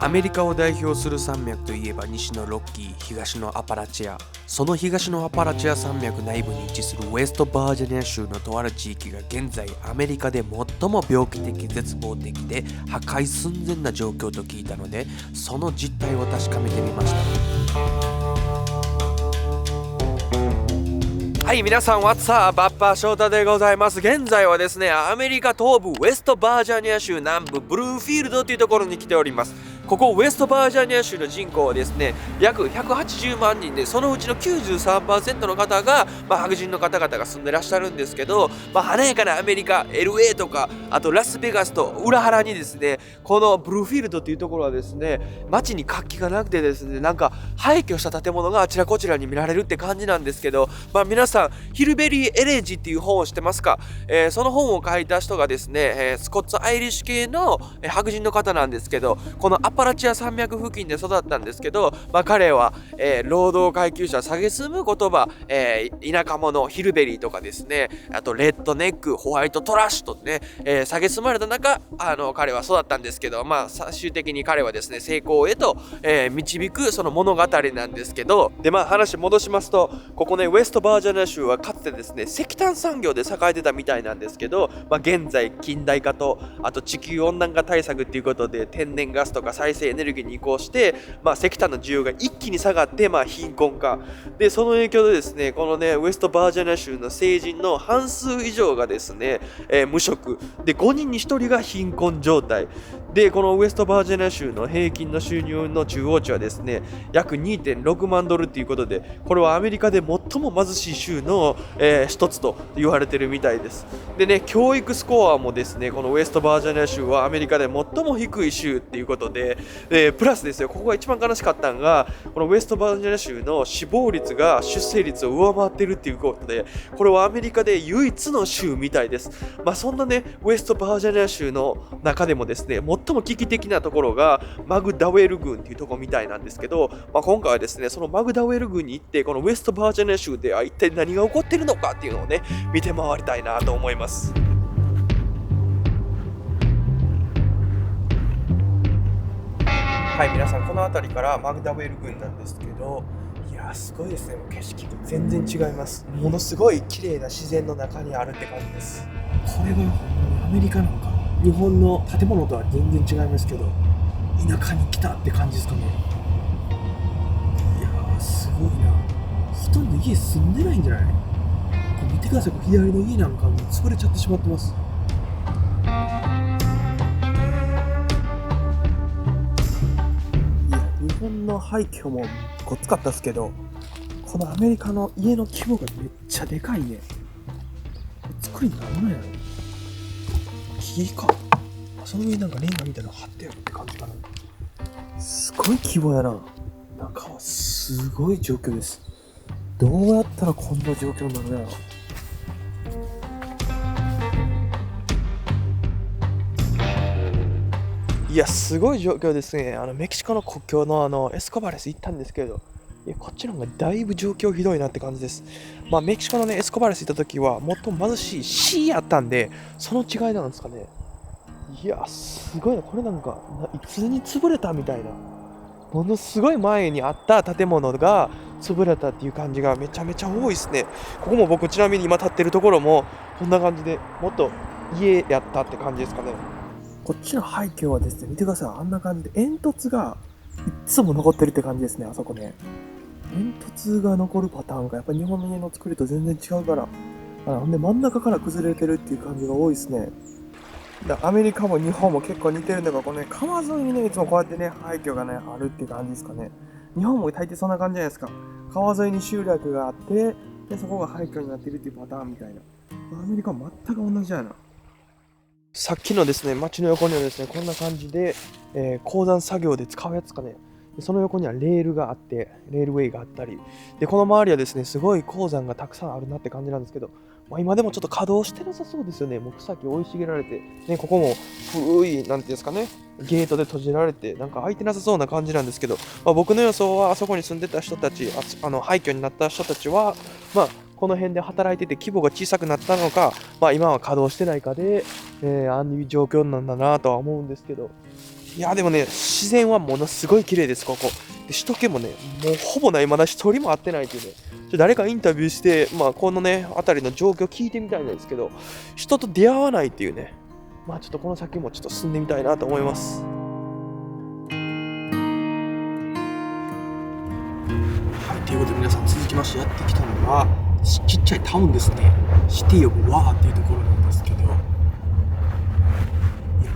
アメリカを代表する山脈といえば西のロッキー、東のアパラチア。その東のアパラチア山脈内部に位置するウェストバージニア州のとある地域が現在アメリカで最も病気的絶望的で破壊寸前な状況と聞いたので、その実態を確かめてみました。はい、皆さん、What's up? バッパー翔太でございます。現在はですね、アメリカ東部ウェストバージニア州南部ブルーフィールドというところに来ております。ここウェストバージニア州の人口はですね、約180万人で、そのうちの 93% の方が、白人の方々が住んでらっしゃるんですけど、華やかなアメリカ LA とか、あとラスベガスと裏腹にですね、このブルーフィールドというところはですね、街に活気がなくてですね、なんか廃墟した建物があちらこちらに見られるって感じなんですけど、皆さんヒルベリー・エレジっていう本を知ってますか？その本を書いた人がですね、スコッツ・アイリッシュ系の、白人の方なんですけど、このアパラチア山脈付近で育ったんですけど、彼は、労働階級者蔑む言葉、田舎者ヒルベリーとかですね、あとレッドネック、ホワイトトラッシュとね、蔑まれた中、彼は育ったんですけど、最終的に彼はですね、成功へと、導くその物語なんですけど、で話戻しますと、ここねウェストバージニア州はかつてですね、石炭産業で栄えてたみたいなんですけど、現在近代化とあと地球温暖化対策っていうことで天然ガスとか再生エネルギーに移行して、石炭の需要が一気に下がって、貧困化で、その影響でですね、このねウェストバージニア州の成人の半数以上がですね、無職で、5人に1人が貧困状態で、このウェストバージニア州の平均の収入の中央値はですね、約 2.6 万ドルということで、これはアメリカで最も貧しい州の、一つと言われてるみたいです。でね、教育スコアもですね、このウェストバージニア州はアメリカで最も低い州っていうことで、プラスですよ、ここが一番悲しかったのが、このウェストバージニア州の死亡率が出生率を上回ってるっていうことで、これはアメリカで唯一の州みたいです。そんなねウェストバージニア州の中でもですね、最も危機的なところがマグダウェル郡っていうところみたいなんですけど、今回はですね、そのマグダウェル郡に行って、このウェストバージニア州では一体何が起こっているのかっていうのをね、見て回りたいなと思います。はい、皆さん、この辺りからマグダウェル郡なんですけど、いやすごいですね。もう景色が全然違います。ものすごい綺麗な自然の中にあるって感じです。これがほんまにアメリカなんか日本の建物とは全然違いますけど、田舎に来たって感じですかね。いやーすごいな。人の家住んでないんじゃない？これ見てください。左の家なんかもう潰れちゃってしまってます。いや、日本の廃墟もごつかったですけど、このアメリカの家の規模がめっちゃでかいね。作りなんなんやろ。木か。その上になんかレンガみたいなの貼ってあるって感じかな。すごい規模やな。中はすごい状況です。どうやったらこんな状況になるんやろ。いやすごい状況ですね。メキシコの国境のエスコバレス行ったんですけど、いやこっちの方がだいぶ状況ひどいなって感じです。メキシコのねエスコバレス行った時は最も貧しい市やったんで、その違いなんですかね。いやすごいな。これなんかいつに潰れたみたいな、ものすごい前にあった建物が潰れたっていう感じがめちゃめちゃ多いですね。ここも僕ちなみに今立ってるところもこんな感じで、もっと家やったって感じですかね。こっちの廃墟はですね、見てください。あんな感じで煙突がいつも残ってるって感じですね。あそこね、煙突が残るパターンがやっぱり日本の家の作りと全然違うから、ほんで真ん中から崩れてるっていう感じが多いですね。アメリカも日本も結構似てるのが、このね、川沿いにね、いつもこうやってね、廃墟がね、あるっていう感じですかね。日本も大抵そんな感じじゃないですか。川沿いに集落があって、で、そこが廃墟になってるっていうパターンみたいな。アメリカは全く同じやな。さっきのですね、街の横にはですね、こんな感じで、鉱山作業で使うやつかね。その横にはレールがあって、レールウェイがあったり、で、この周りはですね、すごい鉱山がたくさんあるなって感じなんですけど、今でもちょっと稼働してなさそうですよね。もう草木生い茂られて、ね、ここも古い、なんていうんですかね、ゲートで閉じられて、なんか開いてなさそうな感じなんですけど、僕の予想は、あそこに住んでた人たち、廃墟になった人たちは、この辺で働いてて規模が小さくなったのか、今は稼働してないかで、ああいう状況なんだなとは思うんですけど、いやでもね、自然はものすごい綺麗です、ここ。で首都圏もね、もうほぼない、まだ一人も会ってないっていうね。誰かインタビューして、このね、辺りの状況聞いてみたいんですけど、人と出会わないっていうね。ちょっとこの先もちょっと進んでみたいなと思います。はい、ということで皆さん続きましてやってきたのは、ちっちゃいタウンですね。シティオブワーっていうところなんですけど、いや、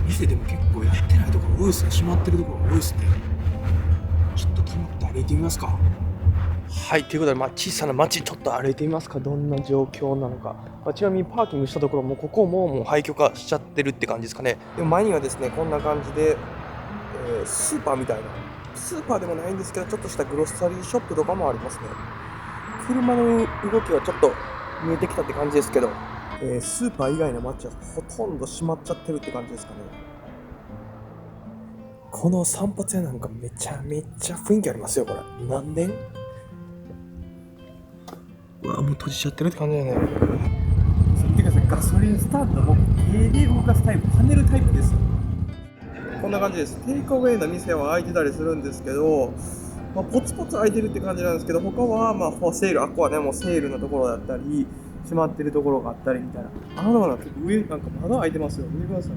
店でも結構やってないところ多いですね。閉まってるところ多いですね。ちょっと決まって歩いてみますか。はい、ということで、小さな町ちょっと歩いてみますか。どんな状況なのか。ちなみにパーキングしたところもここももう廃墟化しちゃってるって感じですかね。でも前にはですね、こんな感じで、スーパーみたいな、スーパーでもないんですけど、ちょっとしたグロッサリーショップとかもありますね。車の動きはちょっと見えてきたって感じですけど、スーパー以外の街はほとんど閉まっちゃってるって感じですかね。この散髪屋なんかめちゃめちゃ雰囲気ありますよ、これ。何年？うわ、もう閉じちゃってるって感じだよね。見てください、ガソリンスタンドも手で動かすタイプ、パネルタイプです。こんな感じです。テイクアウェイの店は開いてたりするんですけど、ポツポツ開いてるって感じなんですけど、他はセール、ここはねもうセールのところだったり、閉まってるところがあったりみたいな。上なんかまだ開いてますよ。見てください。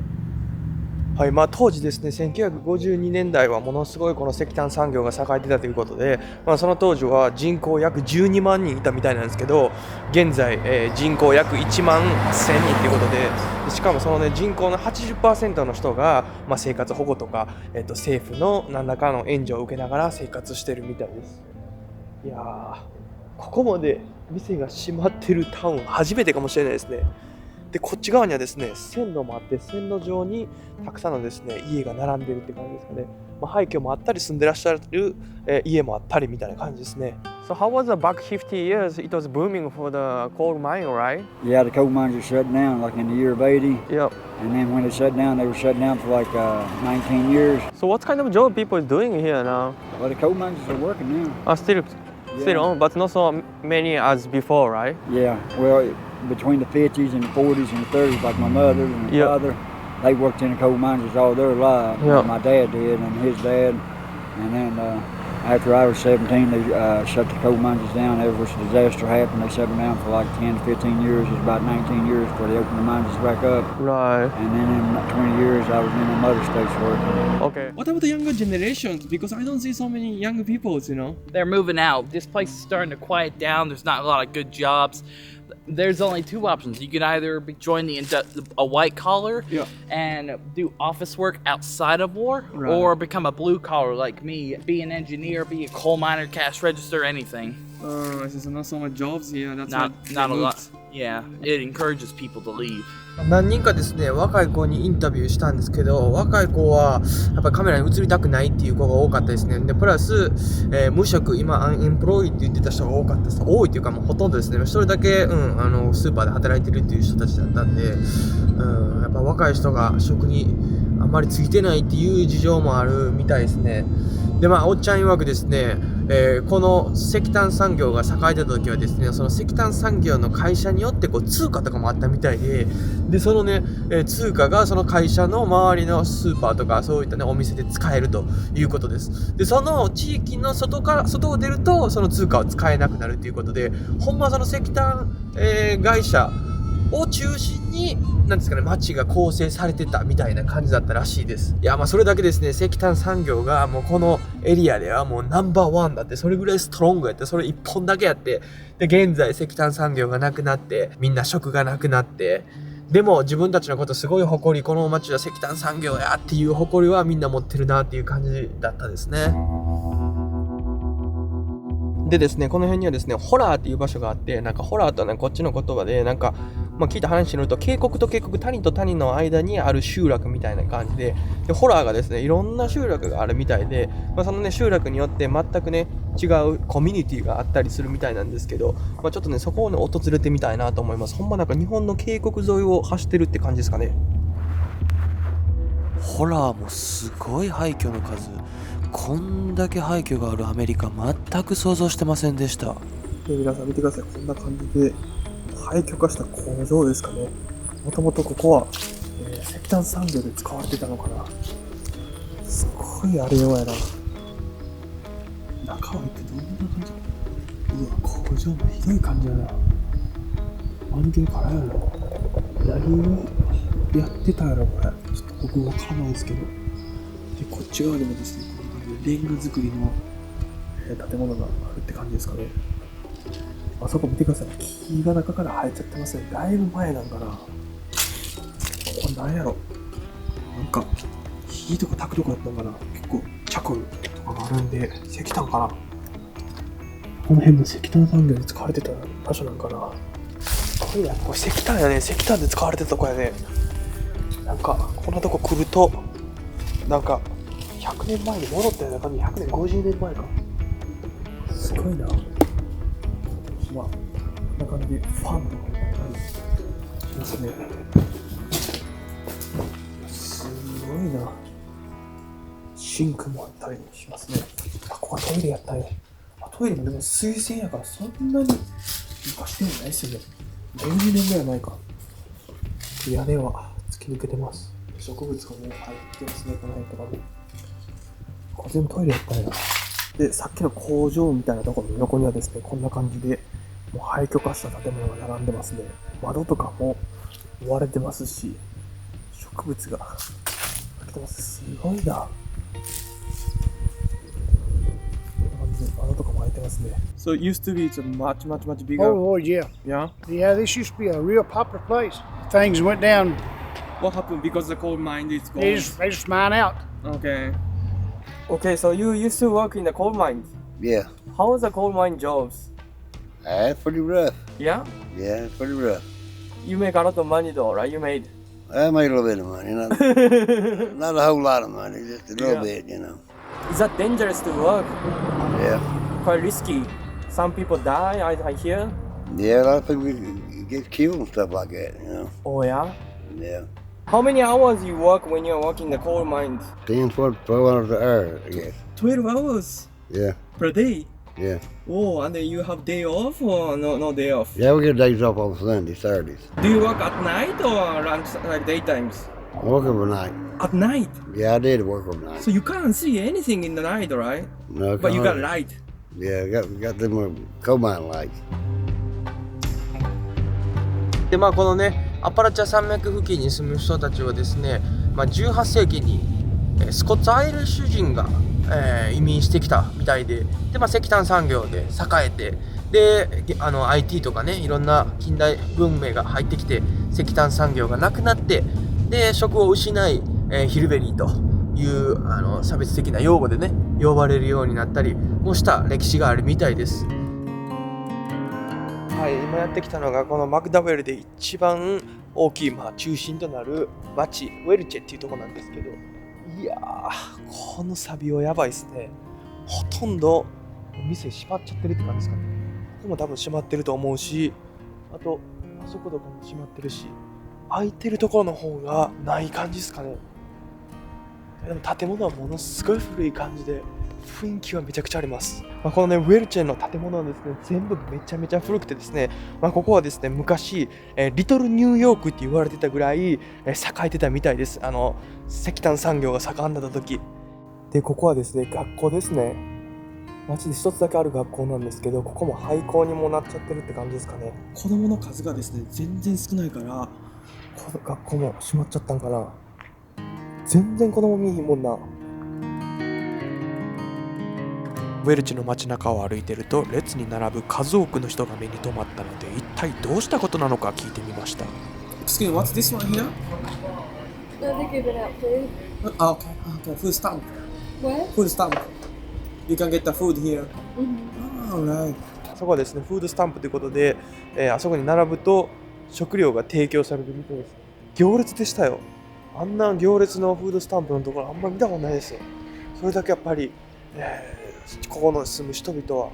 はい、当時ですね、1952年代はものすごいこの石炭産業が栄えてたということで、その当時は人口約12万人いたみたいなんですけど、現在、人口約1万1000人ということで、しかもそのね、人口の 80% の人が、生活保護とか、政府の何らかの援助を受けながら生活してるみたいです。いやー、ここまで店が閉まってるタウン初めてかもしれないですね。で、こっち側にはですね、線路もあって、線路上にたくさんのですね、家が並んでるって感じですかね。廃墟もあったり、住んでらっしゃる、家もあったりみたいな感じですね。So how was the back 50 years? It was booming for the coal mine, right? Yeah, the coal mines are shut down like in the year of 80. Yep. And then when they shut down, they were shut down for like 19 years. So what kind of job people is doing here now? Well, the coal mines are working now. Still on, but not so many as before, right? Yeah, well, between the 50s and the 40s and the 30s, like my mother and my father, they worked in the coal mines all their life. Yep. My dad did, and his dad. And then after I was 17, they shut the coal mines down. Ever since the disaster happened, they shut them down for like 10 to 15 years. It was about 19 years before they opened the mines back up. Right. And then in 20 years, I was in the mother states working. Okay. What about the younger generations? Because I don't see so many young people, you know? They're moving out. This place is starting to quiet down. There's not a lot of good jobs. There's only two options. You can either join a white collar and do office work outside of war, or become a blue collar like me, be an engineer, be a coal miner, cash register, anything. There's not so much jobs here. That's not a lot. Yeah, it encourages people to leave. 何人かですね、若い子にインタビューしたんですけど、若い子はやっぱりカメラに映りたくないっていう子が多かったですね。でプラス、無職、今アンエンプロイって言ってた人が多かったです。多いっていうかもうほとんどですね。一人だけ、スーパーで働いてるっていう人たちだったんで、やっぱ若い人が職にあんまりついてないっていう事情もあるみたいですね。でおっちゃん曰くですね、この石炭産業が栄えてた時はですね、その石炭産業の会社によって通貨とかもあったみたいで、そのね、通貨がその会社の周りのスーパーとかそういったねお店で使えるということです。でその地域の外を出るとその通貨を使えなくなるということで、ほんまその石炭、会社を中心になんですかね、街が構成されてたみたいな感じだったらしいです。いやそれだけですね、石炭産業がもうこのエリアではもうナンバーワンだって、それぐらいストロングやって、それ一本だけやって、で現在石炭産業がなくなってみんな職がなくなって、でも自分たちのことすごい誇り、この街は石炭産業やっていう誇りはみんな持ってるなっていう感じだったですね。でですね、この辺にはですね、ホラーっていう場所があって、なんかホラーとはね、こっちの言葉で、なんか、聞いた話によると、渓谷と渓谷、谷と谷の間にある集落みたいな感じで、ホラーがですね、いろんな集落があるみたいで、そのね、集落によって全くね、違うコミュニティがあったりするみたいなんですけど、ちょっとね、そこをね、訪れてみたいなと思います。ほんまなんか日本の渓谷沿いを走ってるって感じですかね。ホラーもすごい廃墟の数。こんだけ廃墟があるアメリカ、全く想像してませんでした。皆さん見てください。こんな感じで廃墟化した工場ですかね。もともとここは、石炭産業で使われてたのかな。ごいあれよやな。中入ってどんな感じ。うわ、工場もひどい感じやな。まるでからやろ。何をやってたやろこれ。ちょっと僕わからないですけど。で、こっち側にもですね、こんな感じでレンガ造りの建物があるって感じですかね。あそこ見てください。木が中から生えちゃってますね。だいぶ前なんかな。これ何やろ。なんか、火とか炊くとこやったんかな。結構、茶庫とかがあるんで、石炭かな。この辺の石炭産業で使われてた場所なんかな。これや、これ石炭やね。石炭で使われてたとこやね。なんか、こんなとこ来ると、なんか、100年前に戻ったような感じ。100年、50年前か。すごいな。まあ、こんな感じでファンとかもあったりしますね。すごいな。シンクもあったりしますね。あ、ここはトイレやったね。あ、トイレもでも水洗やからそんなに昔でもないですよね。12年ぐらい前か。屋根は突き抜けてます。植物がもう入ってますね、この辺とかも。これ全部トイレやったんや。で、さっきの工場みたいなところの横にはですね、こんな感じで、もう廃墟化した建物が並んでますね。窓とかも割れてますし、植物が入ってます。すごいな。こんな感じで窓とかも開いてますね。So it used to be much bigger. Oh, yeah. Yeah. Yeah, this used to be a real popular place. Things went down. What happened because the coal mine is gone? They just mine out. Okay. Okay, so you used to work in the coal mines. Yeah, How was the coal mine jobs? that's pretty rough. Yeah? Yeah, it's pretty rough. You make a lot of money though, right? You made. I made a little bit of money, not a whole lot of money, just a little Yeah. bit, you know. Is that dangerous to work? Yeah, Quite risky. Some people die, I hear. yeah, a lot of people get killed and stuff like that, you know. Oh yeah? Yeah, How many hours you work when you're working the coal mines? 10, 12 hours an hour, I guess. 12 hours Yeah, per day. yeah. Oh, and then you have day off or no day off? Yeah, we get days off on Sundays, Saturdays. Do you work at night or lunch, like daytimes? I work overnight. At night. Yeah, I did work overnight. So you can't see anything in the night, right? No, But you got can't. light. Yeah, got them coal mine lights. でまあこのねアパラチャ山脈付近に住む人たちはですね、18世紀にスコッツアイリッシュ人が、移民してきたみたいで、石炭産業で栄えて、でIT とかねいろんな近代文明が入ってきて石炭産業がなくなって、で職を失い、ヒルベリーという差別的な用語でね呼ばれるようになったりもした歴史があるみたいです。はい、今やってきたのがこのマクダウェルで一番大きい、中心となる町ウェルチェっていうところなんですけど、いやーこのサビはやばいですね。ほとんどお店閉まっちゃってるって感じですかね。ここも多分閉まってると思うし、あとあそことかも閉まってるし、空いてるところの方がない感じですかね。でも建物はものすごい古い感じで雰囲気はめちゃくちゃあります。このねウェルチェの建物はですね全部めちゃめちゃ古くてですね、ここはですね昔、リトルニューヨークって言われてたぐらい、栄えてたみたいです。石炭産業が盛んだった時で、ここはですね学校ですね。町で一つだけある学校なんですけど、ここも廃校にもなっちゃってるって感じですかね。子供の数がですね全然少ないから、この学校も閉まっちゃったんかな。全然子供見えへんもんな。ウェルチの街中を歩いていると列に並ぶ数多くの人が目に留まったので、一体どうしたことなのか聞いてみました。Excuse me, what's this one here? No, they're giving out food. Okay, food stamp. Where? Food stamp. You can get the food here. Alright. そこはですね、フードスタンプということで、あそこに並ぶと食料が提供されるみたいです。行列でしたよ。あんな行列のフードスタンプのところあんまり見たことないですよ。それだけやっぱり、ここの住む人々は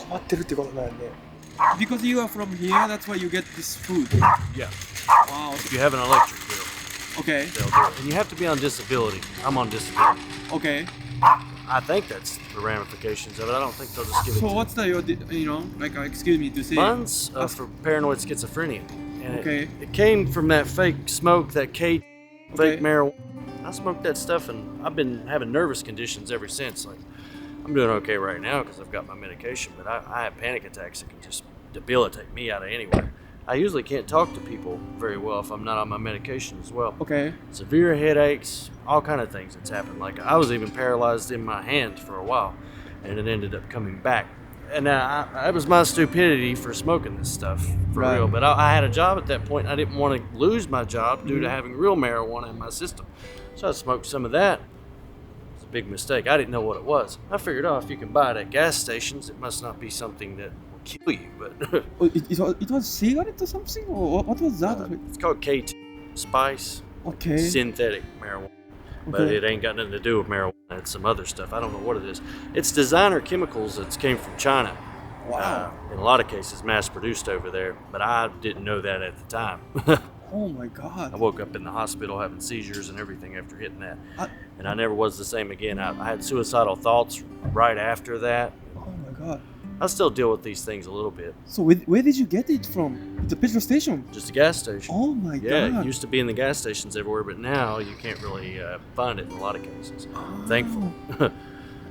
困ってるってことなんで。Because you are from here, that's why you get this food. Yeah. Wow. If you have an electric bill, Okay. they'll do it. And you have to be on disability. I'm on disability. Okay. I think that's the ramifications of it. I don't think they'll just give it So to what's the excuse me to say? Mine's for paranoid schizophrenia. And Okay. it came from that fake smoke, that fake Okay. marijuana. I smoked that stuff, and I've been having nervous conditions ever since. Like, I'm doing okay right now because I've got my medication, but I have panic attacks that can just debilitate me out of anywhere. I usually can't talk to people very well if I'm not on my medication as well. Okay. Severe headaches, all kind of things that's happened. Like, I was even paralyzed in my hand for a while, and it ended up coming back. And it was my stupidity for smoking this stuff, for Right. real. But I had a job at that point, and I didn't want to lose my job due to having real marijuana in my system. So I smoked some of that. It was a big mistake. I didn't know what it was. I figured, if you can buy it at gas stations, it must not be something that will kill you. But Oh, it was cigarette or something? Or what was that? it's called K2, spice, Okay. synthetic marijuana. But Okay. it ain't got nothing to do with marijuana. It's some other stuff. I don't know what it is. It's designer chemicals that came from China. Wow. In a lot of cases, mass produced over there. But I didn't know that at the time. Oh my god. I woke up in the hospital having seizures and everything after hitting that. I- And I never was the same again. I had suicidal thoughts right after that. Oh my god. I still deal with these things a little bit. So where did you get it from? The petrol station? Just a gas station. Oh my Yeah, god. it used to be in the gas stations everywhere, but now you can't really find it in a lot of cases. Thankfully.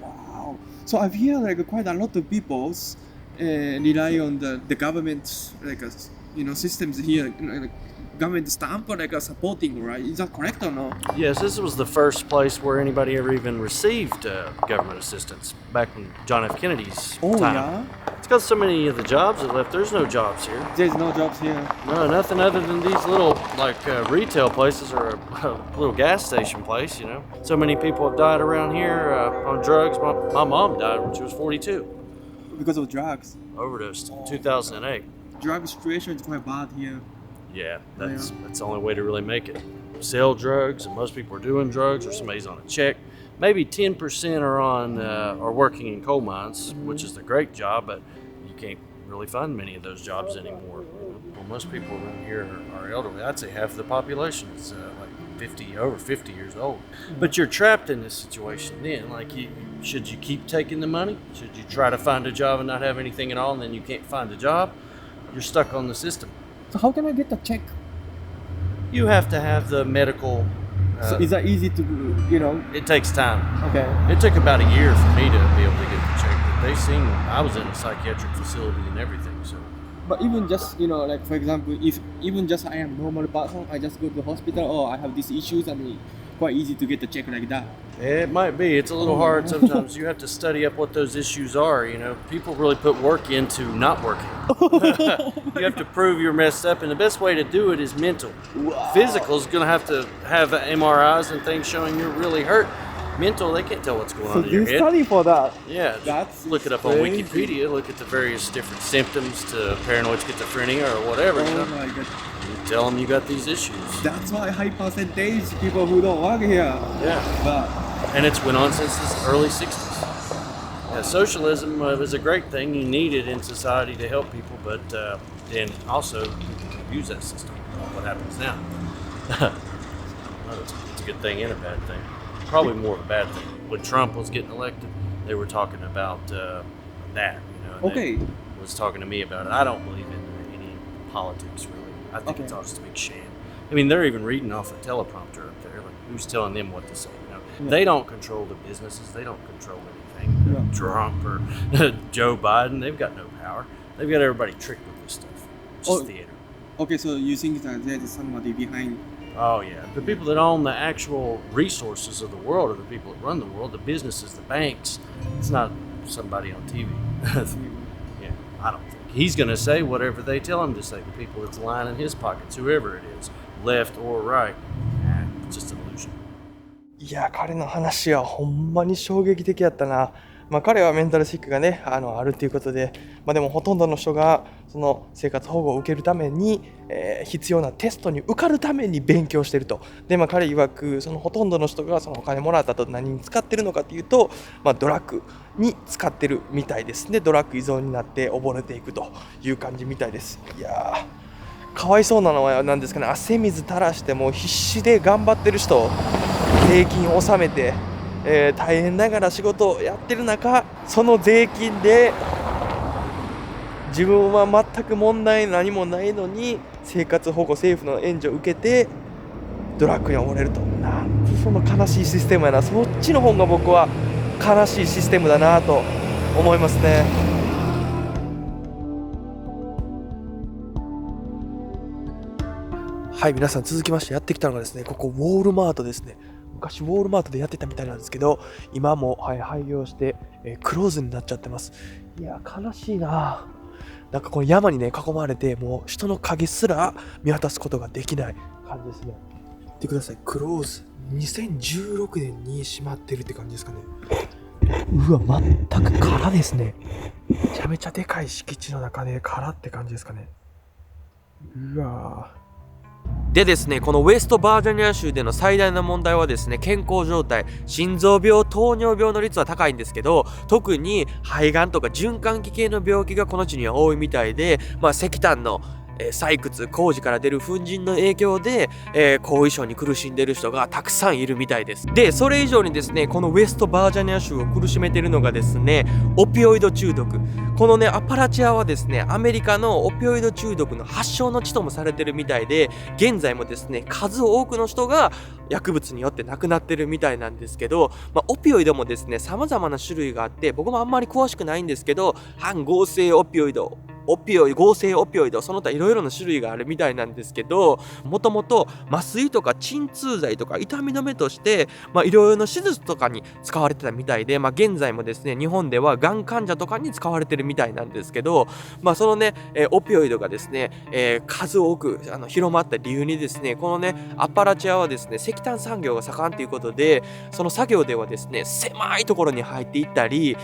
Wow. So I've heard like quite a lot of people rely on the government systems here, like government stamp or like supporting, right? Is that correct or no? Yes, this was the first place where anybody ever even received government assistance back when John F. Kennedy's Oh time. yeah. It's because so many of the jobs that left. There's no jobs here. There's no jobs here. No, nothing other than these little retail places or a little gas station place. You know, so many people have died around here on drugs. My mom died when she was 42, Because of drugs. overdosed in 2008. Drug situation is quite bad here. Yeah, that's the only way to really make it. Sell drugs, and most people are doing drugs, or somebody's on a check. Maybe 10% are are working in coal mines, which is a great job, but you can't really find many of those jobs anymore. Well, most people around here are elderly. I'd say half the population is over 50 years old. But you're trapped in this situation then. Like, should you keep taking the money? Should you try to find a job and not have anything at all, and then you can't find a job? You're stuck on the system. So how can I get the check? You have to have the medical. So is that easy to, It takes time. Okay. It took about a year for me to be able to get the check. But I was in a psychiatric facility and everything. So But even just, like for example, if even just I am normal person, I just go to the hospital, I have these issues, and it's quite easy to get the check like that. it might be. It's a little hard sometimes. You have to study up what those issues are. People really put work into not working. You have to prove you're messed up, and the best way to do it is mental. Physical is going to have MRIs and things showing you're really hurt. Mental, they can't tell what's going on in your head. study for that? Yeah, That's look it up on crazy. Wikipedia. Look at the various different symptoms to paranoid schizophrenia or whatever. Oh my god. You tell them you got these issues. That's why high percentage people who don't work here. Yeah, But and it's went on since the early '60s. Yeah, socialism was a great thing. You need it in society to help people, but then also use that system. What happens now? Well, it's a good thing and a bad thing. Probably more of a bad thing. When Trump was getting elected, they were talking about that. And okay. they was talking to me about it. I don't believe in any politics really. I think Okay. it's all just a big sham. I mean, they're even reading off a teleprompter up there. Like, who's telling them what to say? Yeah. They don't control the businesses. They don't control anything. Yeah. Trump or Joe Biden, they've got no power. They've got everybody tricked with this stuff. It's just Oh. theater. Okay, so you think that there is somebody behind? Oh yeah, the people that own the actual resources of the world are the people that run the world, the businesses, the banks. It's not somebody on TV. Yeah, I don't think he's going to say whatever they tell him to say. The people that's lining his pockets, whoever it is, left or right, it's just an illusion. いや、彼の話はほんまに衝撃的やったな。彼はメンタルシックがね、あるっていうことで、でもほとんどの人がその生活保護を受けるために、必要なテストに受かるために勉強してると。で、彼曰くそのほとんどの人がそのお金もらったと何に使ってるのかっていうと、ドラッグに使ってるみたいですね。ドラッグ依存になって溺れていくという感じみたいです。いやー、かわいそうなのは何ですかね、汗水垂らしてもう必死で頑張ってる人、税金を納めて、大変ながら仕事をやってる中、その税金で自分は全く問題何もないのに生活保護政府の援助を受けてドラッグに溺れると。なんてその悲しいシステムやな。そっちの方が僕は悲しいシステムだなと思いますね。はい、皆さん続きましてやってきたのがですね、ここウォールマートですね。昔ウォールマートでやってたみたいなんですけど、今も、廃業して、クローズになっちゃってます。いや悲しいな。なんかこの山にね囲まれて、もう人の影すら見渡すことができない感じですね。見てください、クローズ2016年に閉まってるって感じですかね。うわ、全く空ですね。めちゃめちゃでかい敷地の中で空って感じですかね。うわでですね、このウェストバージョニア州での最大の問題はですね、健康状態、心臓病、糖尿病の率は高いんですけど、特に肺がんとか循環器系の病気がこの地には多いみたいで、石炭の採掘工事から出る粉塵の影響で、後遺症に苦しんでいる人がたくさんいるみたいです。でそれ以上にですね、このウェストバージョニア州を苦しめているのがですね、オピオイド中毒。このねアパラチアはですね、アメリカのオピオイド中毒の発祥の地ともされてるみたいで、現在もですね数多くの人が薬物によって亡くなってるみたいなんですけど、オピオイドもですね様々な種類があって、僕もあんまり詳しくないんですけど、反合成オピオイド、合成オピオイド、その他いろいろな種類があるみたいなんですけど、もともと麻酔とか鎮痛剤とか痛み止めとしていろいろな手術とかに使われてたみたいで、現在もですね日本ではがん患者とかに使われてるみたいなんですけど、そのね、オピオイドがですね、数多く広まった理由にですね、このねアパラチアはですね石炭産業が盛んということで、その作業ではですね狭いところに入っていったり、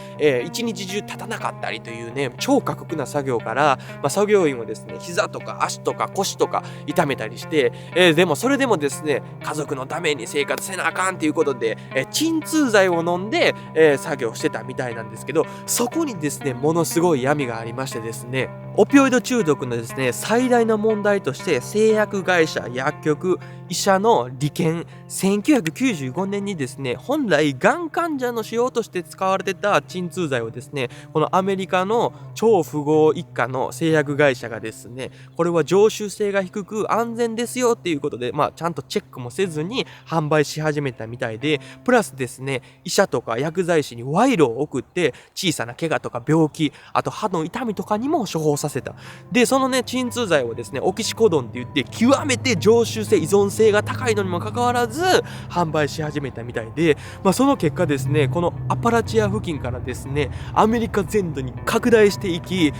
一日中立たなかったりというね超過酷な作業から、作業員はですね膝とか足とか腰とか痛めたりして、でもそれでもですね家族のために生活せなあかんということで、鎮痛剤を飲んで、作業してたみたいなんですけど、そこにですねものすごい闇がありましてですね、オピオイド中毒のですね最大の問題として、製薬会社、薬局、医者の利権、1995年にですね本来がん患者の使用として使われてた鎮痛剤をですね、このアメリカの超富豪一家の製薬会社がですね、これは常習性が低く安全ですよっていうことで、ちゃんとチェックもせずに販売し始めたみたいで、プラスですね医者とか薬剤師に賄賂を送って小さな怪我とか病気、あと歯の痛みとかにも処方させた。でそのね鎮痛剤をですねオキシコドンって言って、極めて常習性依存性が高いのにもかかわらず販売し始めたみたいで、その結果ですね、このアパラチア付近からですねアメリカ全土に拡大していき、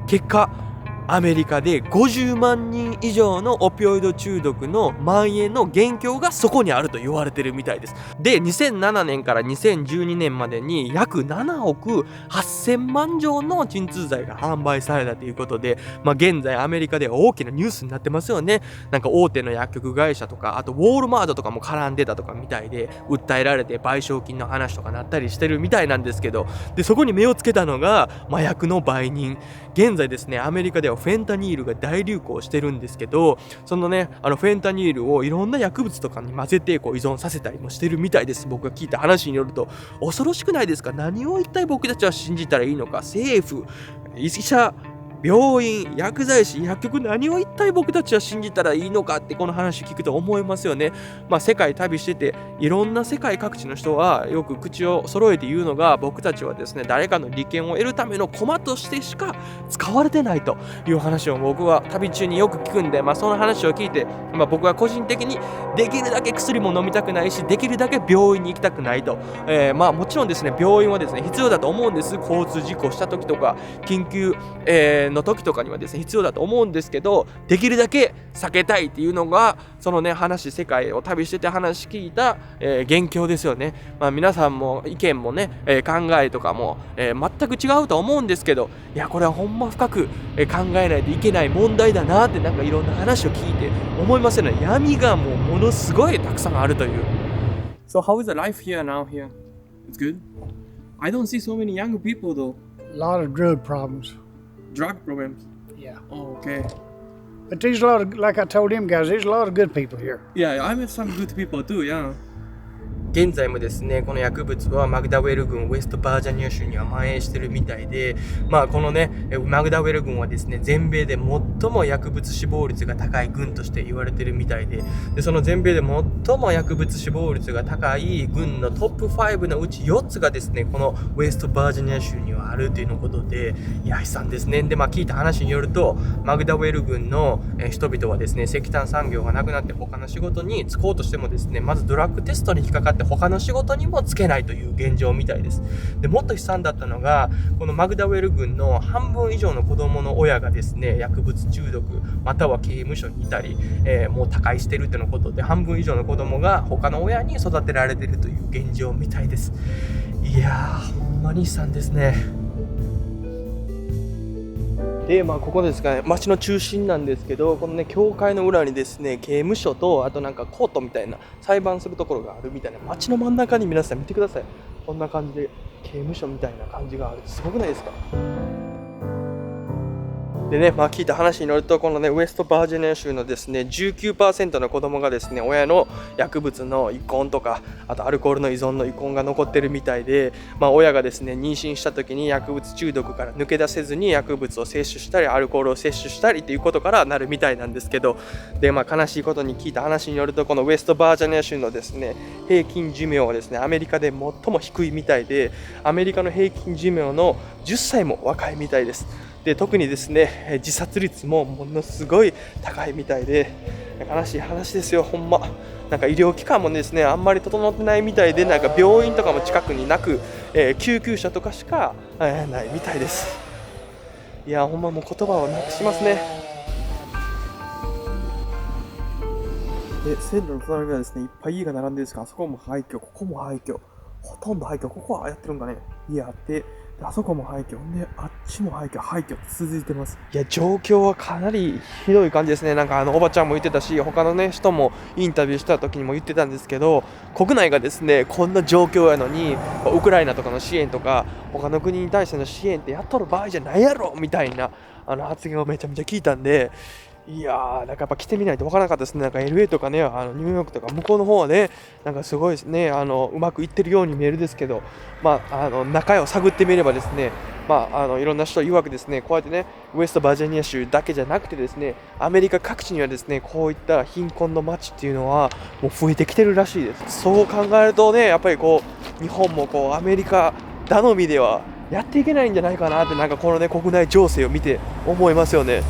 結果アメリカで50万人以上のオピオイド中毒の蔓延の元凶がそこにあると言われてるみたいです。で2007年から2012年までに約7億8000万錠の鎮痛剤が販売されたということで、現在アメリカでは大きなニュースになってますよね。なんか大手の薬局会社とか、あとウォールマートとかも絡んでたとかみたいで、訴えられて賠償金の話とかなったりしてるみたいなんですけど、でそこに目をつけたのが麻薬の売人。現在ですねアメリカではフェンタニールが大流行してるんですけど、そのねフェンタニールをいろんな薬物とかに混ぜて依存させたりもしてるみたいです。僕が聞いた話によると。恐ろしくないですか？何を一体僕たちは信じたらいいのか。政府、医者、病院、薬剤師、薬局、何を一体僕たちは信じたらいいのかって、この話聞くと思いますよね。世界旅してて、いろんな世界各地の人はよく口を揃えて言うのが、僕たちはですね誰かの利権を得るための駒としてしか使われてないという話を僕は旅中によく聞くんで、その話を聞いて、僕は個人的にできるだけ薬も飲みたくないし、できるだけ病院に行きたくないと、もちろんですね病院はですね必要だと思うんです。交通事故した時とか緊急、の時とかにはですね必要だと思うんですけど、できるだけ避けたいっていうのがそのね世界を旅してて話聞いた、元凶ですよね。皆さんも意見もね、考えとかも、全く違うと思うんですけど、いやこれはほんま深く、考えないといけない問題だなって、なんかいろんな話を聞いて思いますよね。闇がものすごいたくさんあるという。 So how is the life here now here? It's good? I don't see so many young people though. A lot of drug problems. Drug problems? Yeah. Oh, okay. But there's a lot of, like I told them guys, there's a lot of good people here. Yeah, I met some good people too, yeah. 現在もですねこの薬物はマクダウェル郡ウェストバージニア州には蔓延してるみたいで、このねマクダウェル郡はですね全米で最も薬物死亡率が高い郡として言われてるみたいで、その全米で最も薬物死亡率が高い郡のトップ5のうち4つがですね、このウェストバージニア州にはあるというのことで、いや悲惨ですね。で、聞いた話によると、マクダウェル郡の人々はですね、石炭産業がなくなって他の仕事に就こうとしてもですね、まずドラッグテストに引っかかって他の仕事にも就けないという現状みたいです。で、もっと悲惨だったのが、このマクダウェル郡の半分以上の子供の親がですね、薬物中毒または刑務所にいたり、もう他界してるということで、半分以上の子供が他の親に育てられているという現状みたいです。いやー、ほんまに悲惨ですね。で、ここですかね、町の中心なんですけど、このね、教会の裏にですね、刑務所と、あとなんかコートみたいな、裁判するところがあるみたいな、町の真ん中に皆さん見てください。こんな感じで、刑務所みたいな感じがある。すごくないですか？でね、聞いた話によると、このね、ウェストバージニア州のですね、19% の子供がですね、親の薬物の依存とか、あとアルコールの依存の依存が残ってるみたいで、親がですね、妊娠した時に薬物中毒から抜け出せずに薬物を摂取したり、アルコールを摂取したりということからなるみたいなんですけど、で、悲しいことに聞いた話によると、このウェストバージニア州のですね、平均寿命はですね、アメリカで最も低いみたいで、アメリカの平均寿命の10歳も若いみたいです。で、特にですね、自殺率もものすごい高いみたいで、悲しい話ですよ、ほんま。なんか医療機関もですね、あんまり整ってないみたいで、なんか病院とかも近くになく、救急車とかしか、ないみたいです。いや、ほんまもう言葉をなくしますね。で、線路の隣にはですね、いっぱい家が並んでるんですが、あそこも廃墟、ここも廃墟、ほとんど廃墟、ここはやってるんかね、家あって、あそこも廃墟、で、あっちも廃墟続いてます。いや、状況はかなりひどい感じですね。なんかおばちゃんも言ってたし、他のね、人もインタビューした時にも言ってたんですけど、国内がですね、こんな状況やのに、ウクライナとかの支援とか、他の国に対しての支援ってやっとる場合じゃないやろみたいな発言をめちゃめちゃ聞いたんで、いやー、なんかやっぱ来てみないと分からなかったですね。なんか LA とかね、ニューヨークとか向こうの方はね、なんかすごいですね、うまくいってるように見えるですけど、中を探ってみればですね、いろんな人曰くですね、こうやってね、ウェストバージニア州だけじゃなくてですね、アメリカ各地にはですね、こういった貧困の街っていうのはもう増えてきてるらしいです。そう考えるとね、やっぱりこう日本もこうアメリカ頼みではやっていけないんじゃないかなって、なんかこのね、国内情勢を見て思いますよね。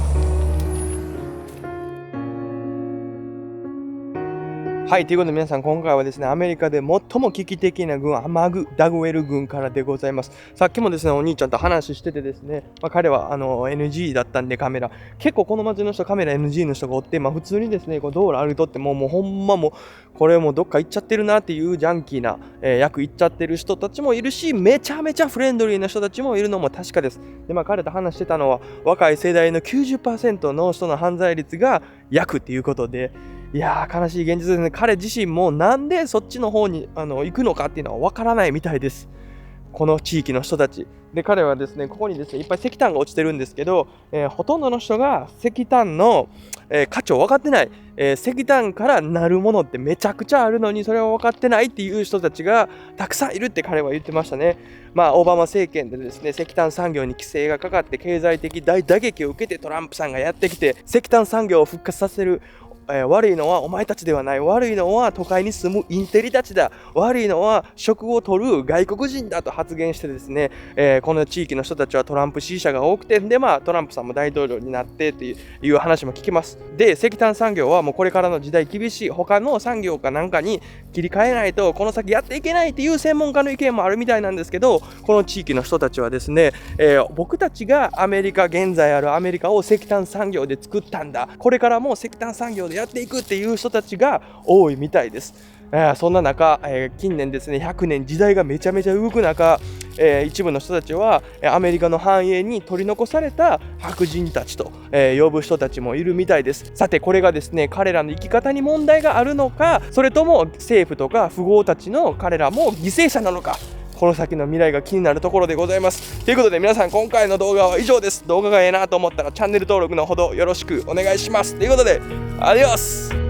はい、ということで皆さん、今回はですね、アメリカで最も危機的な軍、マクダグウェル軍からでございます。さっきもですね、お兄ちゃんと話しててですね、彼はNG だったんでカメラ、結構この街の人カメラ NG の人がおって、普通にですね、こう道路歩いとってもうほんまもう、これもうどっか行っちゃってるなっていうジャンキーな、役行っちゃってる人たちもいるし、めちゃめちゃフレンドリーな人たちもいるのも確かです。で、彼と話してたのは、若い世代の 90% の人の犯罪率が役っていうことで、いやー、悲しい現実ですね。彼自身もなんでそっちの方に行くのかっていうのは分からないみたいです。この地域の人たちで、彼はですね、ここにですね、いっぱい石炭が落ちてるんですけど、ほとんどの人が石炭の、価値を分かってない、石炭からなるものってめちゃくちゃあるのに、それを分かってないっていう人たちがたくさんいるって彼は言ってましたね。オバマ政権でですね、石炭産業に規制がかかって経済的大打撃を受けてトランプさんがやってきて、石炭産業を復活させる。悪いのはお前たちではない。悪いのは都会に住むインテリたちだ。悪いのは職を取る外国人だと発言してですね、この地域の人たちはトランプ支持者が多くて、でトランプさんも大統領になってっていう話も聞きます。で、石炭産業はもうこれからの時代厳しい。他の産業かなんかに切り替えないとこの先やっていけないっていう専門家の意見もあるみたいなんですけど、この地域の人たちはですね、僕たちが現在あるアメリカを石炭産業で作ったんだ。これからも石炭産業でやっていくっていう人たちが多いみたいです。そんな中、近年ですね、100年時代がめちゃめちゃ動く中、一部の人たちはアメリカの繁栄に取り残された白人たちと、呼ぶ人たちもいるみたいです。さて、これがですね、彼らの生き方に問題があるのか、それとも政府とか富豪たちの彼らも犠牲者なのか、この先の未来が気になるところでございます。ということで皆さん、今回の動画は以上です。動画がええなと思ったらチャンネル登録のほどよろしくお願いします。ということで、アディオス。